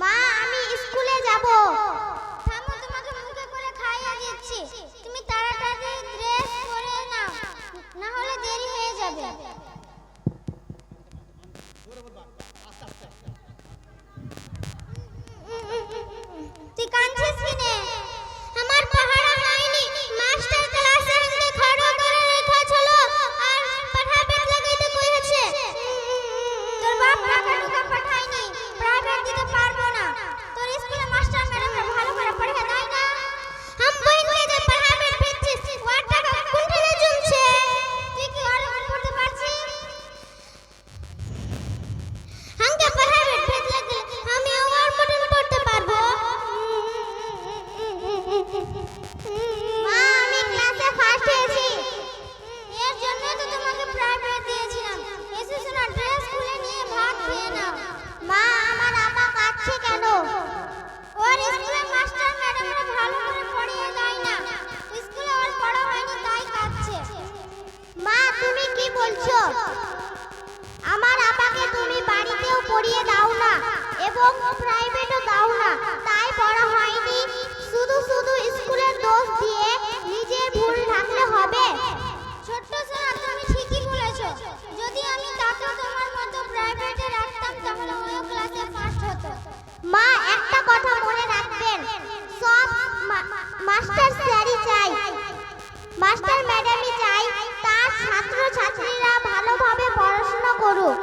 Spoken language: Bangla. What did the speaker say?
মা আমি স্কুলে যাব। থামো, তোমাকে মুখে করে খাইয়ে দিচ্ছি। তুমি তাড়াতাড়ি ড্রেস পরে নাও, না হলে দেরি হয়ে যাবে। তুই কাঁদছিস কিনে? আমার পড়া হয়নি, মাস্টার ক্লাসে আমাকে খড়ো করে রেখেছিল আর প্রাইভেট লাগাইতে কইছে। তোর বাপ টাকা টাকা পাঠায়নি, প্রাইভেট দিতে পারবো না। তোর স্কুলে মাস্টার ম্যাডাম ভালো করে পড়ায় দেয় না। हम बहन के যে প্রাইভেট ভেজছিস ওর টাকা কোনখানে জমছে? তুই কি আর পড়তে পারছিস? हमके প্রাইভেট ভেজ লাগলে আমি আমার মতন পড়তে পারবো। মা আমি ক্লাসে ফার্স্ট হয়েছি। এর জন্য তো তোমাকে প্রাইভেট দিয়েছিলাম। এসে না ড্রেস খুলে নিয়ে ভাত খেয়ে নাও। মা আমার আপা কাঁদছে কেন? ওর স্কুলে মাস্টার ম্যাডামরা ভালো করে পড়িয়ে দেয় না। স্কুলে ওর পড়া হয়নি তাই কাঁদছে। মা তুমি কি বলছো? আমার আপাকে তুমি বাড়িতেও পড়িয়ে দাও না এবং প্রাইভেটও দাও না, তাই পড়া হয়নি। শুধু শুধু স্কুলের দোষ দিয়ে নিজের ভুল ঢাকলে হবে? ছোট্ট সোনা তুমি ঠিকই বলেছো। যদি আমি তাকে তোমার মতো প্রাইভেটে রাখতাম তাহলে ওই ক্লাসে ফার্স্ট হতো। মা একটা কথা মনে রাখবেন, সব মাস্টার স্যারই চাই, মাস্টার ম্যাডামই চাই তার ছাত্র ছাত্রীরা ভালোভাবে পড়াশোনা করুক।